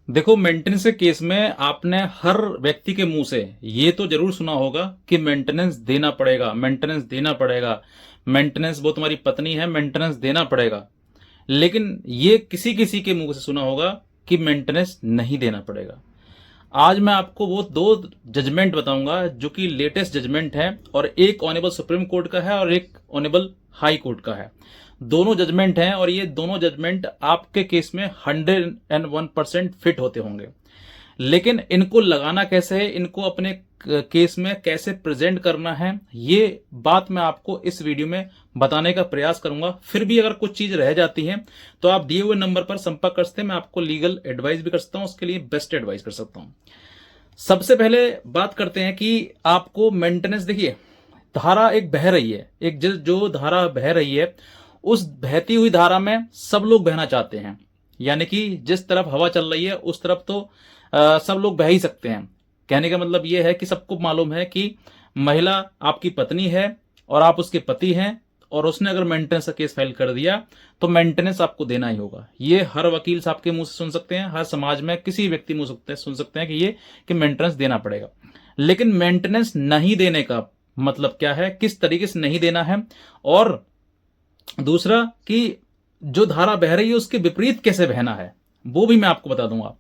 देखो, मेंटेनेंस के केस में आपने हर व्यक्ति के मुंह से ये तो जरूर सुना होगा कि मेंटेनेंस देना पड़ेगा, मेंटेनेंस देना पड़ेगा, मेंटेनेंस वो तुम्हारी पत्नी है, मेंटेनेंस देना पड़ेगा। लेकिन ये किसी किसी के मुंह से सुना होगा कि मेंटेनेंस नहीं देना पड़ेगा। आज मैं आपको वो दो जजमेंट बताऊंगा जो कि लेटेस्ट जजमेंट है, और एक ऑनेबल सुप्रीम कोर्ट का है और एक ऑनेबल हाई कोर्ट का है। दोनों जजमेंट हैं और ये दोनों जजमेंट आपके केस में 101% फिट होते होंगे। लेकिन इनको लगाना कैसे है, इनको अपने केस में कैसे प्रेजेंट करना है, ये बात मैं आपको इस वीडियो में बताने का प्रयास करूंगा। फिर भी अगर कुछ चीज रह जाती है तो आप दिए हुए नंबर पर संपर्क कर सकते हैं, मैं आपको लीगल एडवाइस भी कर सकता हूं, उसके लिए बेस्ट एडवाइस कर सकता हूं। सबसे पहले बात करते हैं कि आपको मेंटेनेंस, देखिए धारा एक बह रही है, एक जो धारा बह रही है उस बहती हुई धारा में सब लोग बहना चाहते हैं। यानी कि जिस तरफ हवा चल रही है उस तरफ तो सब लोग बह ही सकते हैं। कहने का मतलब यह है कि सबको मालूम है कि महिला आपकी पत्नी है और आप उसके पति हैं, और उसने अगर मेंटेनेंस का केस फाइल कर दिया तो मेंटेनेंस आपको देना ही होगा। ये हर वकील साहब के मुंह से सुन सकते हैं, हर समाज में किसी व्यक्ति मुंह से सुन सकते हैं कि ये कि मेंटेनेंस देना पड़ेगा। लेकिन मेंटेनेंस नहीं देने का मतलब क्या है, किस तरीके से नहीं देना है, और दूसरा कि जो धारा बह रही है उसके विपरीत कैसे बहना है, वो भी मैं आपको बता दूंगा।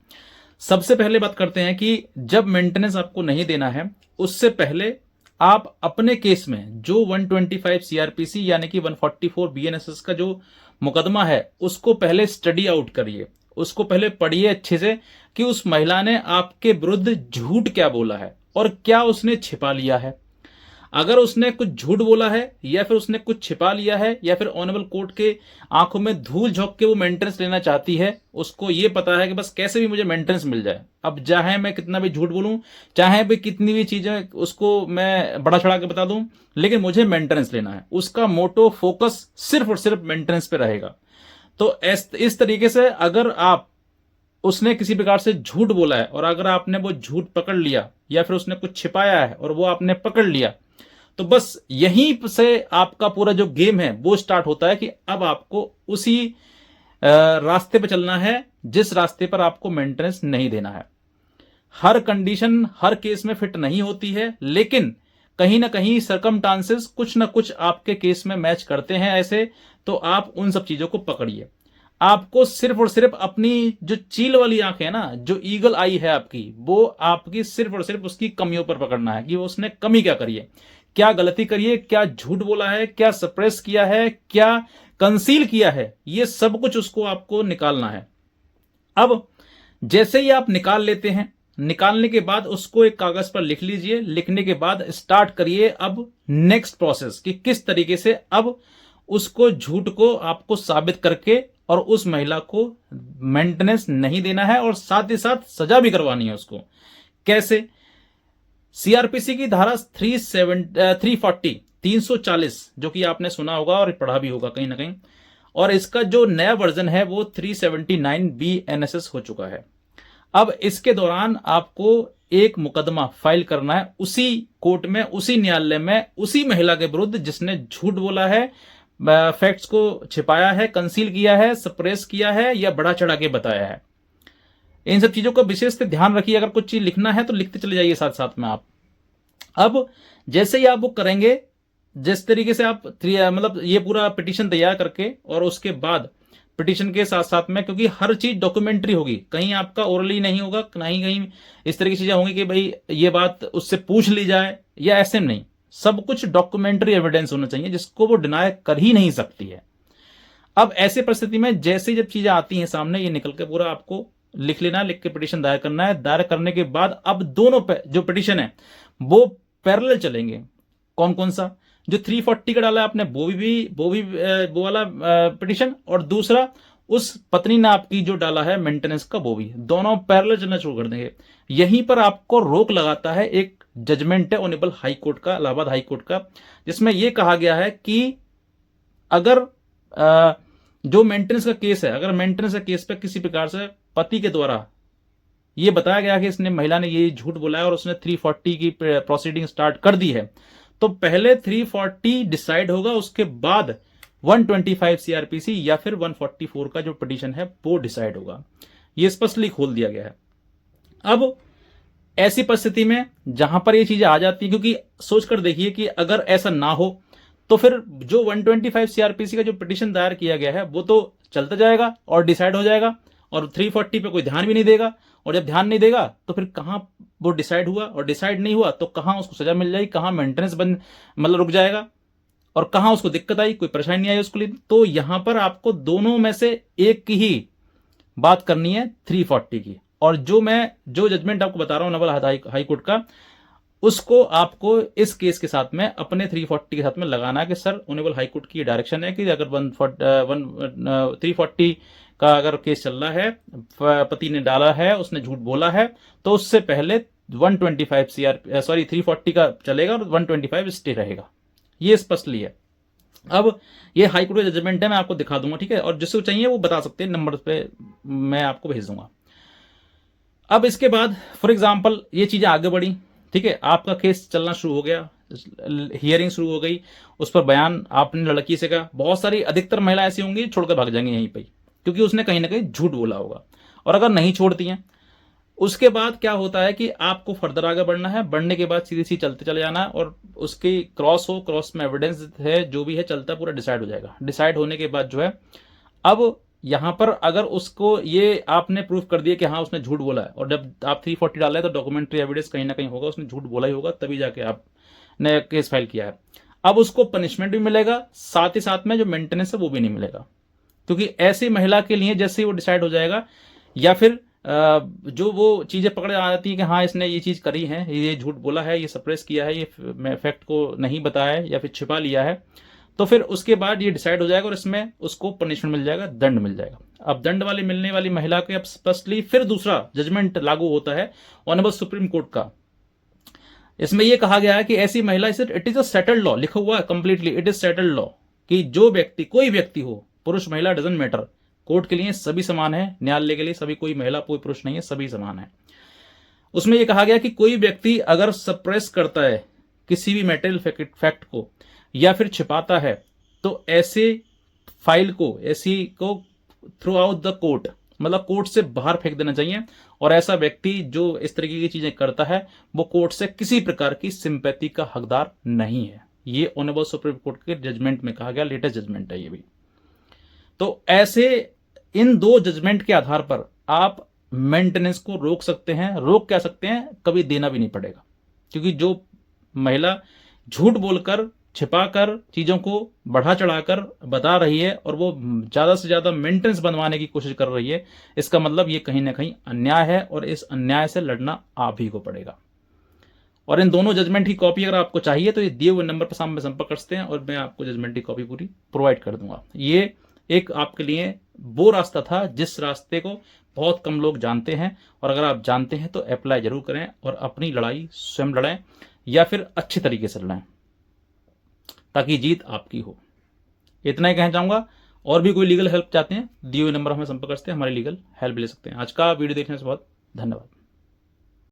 सबसे पहले बात करते हैं कि जब मेंटेनेंस आपको नहीं देना है उससे पहले आप अपने केस में जो 125 सीआरपीसी यानी कि 144 बीएनएसएस का जो मुकदमा है उसको पहले स्टडी आउट करिए, उसको पहले पढ़िए अच्छे से कि उस महिला ने आपके विरुद्ध झूठ क्या बोला है और क्या उसने छिपा लिया है। अगर उसने कुछ झूठ बोला है या फिर उसने कुछ छिपा लिया है या फिर ऑनरेबल कोर्ट के आंखों में धूल झोंक के वो मेंटेनेंस लेना चाहती है, उसको ये पता है कि बस कैसे भी मुझे मेंटेनेंस मिल जाए, अब चाहे मैं कितना भी झूठ बोलूं, चाहे भी कितनी भी चीजें उसको मैं बड़ा चढ़ा के बता दूं, लेकिन मुझे मेंटेनेंस लेना है, उसका मोटो फोकस सिर्फ और सिर्फ मेंटेनेंस पे रहेगा। तो इस तरीके से अगर आप, उसने किसी प्रकार से झूठ बोला है और अगर आपने वो झूठ पकड़ लिया या फिर उसने कुछ छिपाया है और वो आपने पकड़ लिया, तो बस यहीं से आपका पूरा जो गेम है वो स्टार्ट होता है कि अब आपको उसी रास्ते पे चलना है जिस रास्ते पर आपको मेंटेनेंस नहीं देना है। हर कंडीशन हर केस में फिट नहीं होती है, लेकिन कहीं ना कहीं सरकमस्टांसेस कुछ ना कुछ आपके केस में मैच करते हैं ऐसे, तो आप उन सब चीजों को पकड़िए। आपको सिर्फ और सिर्फ अपनी जो चील वाली आंख है ना, जो ईगल आई है आपकी, वो आपकी सिर्फ और सिर्फ उसकी कमियों पर पकड़ना है कि उसने कमी क्या करी है, क्या गलती करी है, क्या झूठ बोला है, क्या सप्रेस किया है, क्या कंसील किया है, ये सब कुछ उसको आपको निकालना है। अब जैसे ही आप निकाल लेते हैं, निकालने के बाद उसको एक कागज पर लिख लीजिए, लिखने के बाद स्टार्ट करिए अब नेक्स्ट प्रोसेस कि किस तरीके से अब उसको झूठ को आपको साबित करके और उस महिला को मेंटेनेंस नहीं देना है और साथ ही साथ सजा भी करवानी है उसको। कैसे? सीआरपीसी की धारा 340 जो कि आपने सुना होगा और पढ़ा भी होगा कहीं ना कहीं, और इसका जो नया वर्जन है वो 379 बीएनएसएस हो चुका है। अब इसके दौरान आपको एक मुकदमा फाइल करना है उसी कोर्ट में, उसी न्यायालय में, उसी महिला के विरुद्ध जिसने झूठ बोला है, फैक्ट्स को छिपाया है, कंसील किया है, सप्रेस किया है या बढ़ा चढ़ा के बताया है। इन सब चीजों का विशेष से ध्यान रखिए। अगर कुछ चीज लिखना है तो लिखते चले जाइए साथ साथ में आप। अब जैसे ही आप वो करेंगे, जिस तरीके से आप मतलब ये पूरा पिटीशन तैयार करके, और उसके बाद पिटीशन के साथ साथ में, क्योंकि हर चीज डॉक्यूमेंट्री होगी, कहीं आपका ओरली नहीं होगा, कहीं कहीं इस तरह की चीजें होंगी कि भाई ये बात उससे पूछ ली जाए, या ऐसे नहीं, सब कुछ डॉक्यूमेंट्री एविडेंस होना चाहिए जिसको वो डिनाय कर ही नहीं सकती है। अब ऐसे परिस्थिति में जैसे जब चीजें आती हैं सामने, ये निकल के पूरा आपको लिख लेना है, लिख के पिटीशन दायर करना है। दायर करने के बाद अब दोनों जो पिटीशन है वो पैरेलल चलेंगे। कौन कौन सा? जो 340 का डाला है आपने वो वाला पिटीशन, और दूसरा उस पत्नी ने आपकी जो डाला है मेंटेनेंस का, वो भी, दोनों पैरेलल चलना शुरू कर देंगे। यहीं पर आपको रोक लगाता है एक जजमेंट है ऑनरेबल हाई कोर्ट का, इलाहाबाद हाई कोर्ट का, जिसमें यह कहा गया है कि अगर जो मेंटेनेंस का केस है, अगर मेंटेनेंस का केस पे किसी प्रकार से पति के द्वारा ये बताया गया कि इसने, महिला ने ये झूठ बोला है और उसने 340 की प्रोसीडिंग स्टार्ट कर दी है, तो पहले 340 डिसाइड होगा, उसके बाद 125 सीआरपीसी या फिर 144 का जो पिटीशन है वो डिसाइड होगा। ये स्पष्टली खोल दिया गया है। अब ऐसी परिस्थिति में जहां पर ये चीजें आ जाती हैं, क्योंकि सोचकर देखिए कि अगर ऐसा ना हो तो फिर जो 125 सीआरपीसी का जो पिटीशन दायर किया गया है वो तो चलता जाएगा और डिसाइड हो जाएगा, और 340 पे कोई ध्यान भी नहीं देगा, और जब ध्यान नहीं देगा तो फिर कहां वो डिसाइड हुआ, और डिसाइड नहीं हुआ तो कहां उसको सजा मिल जाएगी, कहां मेंटेनेंस बंद मतलब रुक जाएगा, और कहां उसको दिक्कत आई, कोई परेशानी नहीं आई उसके लिए। तो यहां पर आपको दोनों में से एक की ही बात करनी है 340 की, और जो जजमेंट आपको बता रहा हूं नवल हाई कोर्ट का, उसको आपको इस केस के साथ में अपने 340 के साथ में लगाना है कि सर ऑनरेबल हाई कोर्ट की डायरेक्शन है कि अगर 340 का अगर केस चल रहा है, पति ने डाला है, उसने झूठ बोला है, तो उससे पहले 340 का चलेगा और 125 स्टे रहेगा। ये स्पष्टली है। अब ये हाई कोर्ट का जजमेंट है, मैं आपको दिखा दूंगा, ठीक है, और जिसको चाहिए वो बता सकते हैं, नंबर पे मैं आपको भेज दूंगा। अब इसके बाद फॉर एग्जाम्पल ये चीजें आगे बढ़ी, ठीक है, आपका केस चलना शुरू हो गया, हियरिंग शुरू हो गई, उस पर बयान आपने लड़की से कहा। बहुत सारी अधिकतर महिला ऐसी होंगी छोड़कर भाग जाएंगी यहीं पे, क्योंकि उसने कहीं ना कहीं झूठ बोला होगा। और अगर नहीं छोड़ती हैं, उसके बाद क्या होता है कि आपको फर्दर आगे बढ़ना है, बढ़ने के बाद सीधी सी चलते चले जाना है, और उसकी क्रॉस में एविडेंस है जो भी है चलता पूरा डिसाइड हो जाएगा। डिसाइड होने के बाद जो है, अब यहां पर अगर उसको ये आपने प्रूफ कर दिया कि हाँ उसने झूठ बोला है, और जब आप 340 डाला है तो डॉक्यूमेंट्री एविडेंस कहीं ना कहीं होगा, उसने झूठ बोला ही होगा, तभी जाके आपने केस फाइल किया है। अब उसको पनिशमेंट भी मिलेगा, साथ ही साथ में जो मेंटेनेंस है वो भी नहीं मिलेगा, क्योंकि ऐसी महिला के लिए जैसे ही वो डिसाइड हो जाएगा, या फिर जो वो चीजें पकड़ आ जाती है कि हाँ इसने ये चीज करी है, ये झूठ बोला है, ये सप्रेस किया है, ये फैक्ट को नहीं बताया है या फिर छिपा लिया है, तो फिर उसके बाद ये डिसाइड हो जाएगा और इसमें उसको पनिशमेंट मिल जाएगा, दंड मिल जाएगा। अब दंड वाली मिलने वाली महिला के अब स्पष्टली फिर दूसरा जजमेंट लागू होता है ऑनरेबल सुप्रीम कोर्ट का। इसमें यह कहा गया है कि ऐसी महिला, it is a settled law, लिखा हुआ है completely, it is settled law, कि जो व्यक्ति, कोई व्यक्ति हो, पुरुष महिला डजंट मैटर, कोर्ट के लिए सभी समान है, न्यायालय के लिए सभी, कोई महिला कोई पुरुष नहीं है, सभी समान है। उसमें यह कहा गया कि कोई व्यक्ति अगर सप्रेस करता है किसी भी मेटेरियल फैक्ट को या फिर छिपाता है, तो ऐसे फाइल को, ऐसी को थ्रू आउट द कोर्ट, मतलब कोर्ट से बाहर फेंक देना चाहिए, और ऐसा व्यक्ति जो इस तरीके की चीजें करता है वो कोर्ट से किसी प्रकार की सिंपैथी का हकदार नहीं है। ये ऑनरेबल सुप्रीम कोर्ट के जजमेंट में कहा गया, लेटेस्ट जजमेंट है ये भी। तो ऐसे इन दो जजमेंट के आधार पर आप मेंटेनेंस को रोक सकते हैं। रोक क्या सकते हैं, कभी देना भी नहीं पड़ेगा, क्योंकि जो महिला झूठ बोलकर, छिपाकर, चीजों को बढ़ा चढ़ाकर बता रही है और वो ज्यादा से ज्यादा मेंटेनेंस बनवाने की कोशिश कर रही है, इसका मतलब ये कहीं ना कहीं अन्याय है, और इस अन्याय से लड़ना आप ही को पड़ेगा। और इन दोनों जजमेंट की कॉपी अगर आपको चाहिए तो ये दिए हुए नंबर पर सामने संपर्क कर सकते हैं, और मैं आपको जजमेंट की कॉपी पूरी प्रोवाइड कर दूंगा। ये एक आपके लिए वो रास्ता था जिस रास्ते को बहुत कम लोग जानते हैं, और अगर आप जानते हैं तो अप्लाई जरूर करें और अपनी लड़ाई स्वयं लड़ें, या फिर अच्छे तरीके से लड़ें, ताकि जीत आपकी हो। इतना ही कहना चाहूंगा। और भी कोई लीगल हेल्प चाहते हैं, दिए हुए नंबर हमें संपर्क करते हैं, हमारी लीगल हेल्प ले सकते हैं। आज का वीडियो देखने से बहुत धन्यवाद।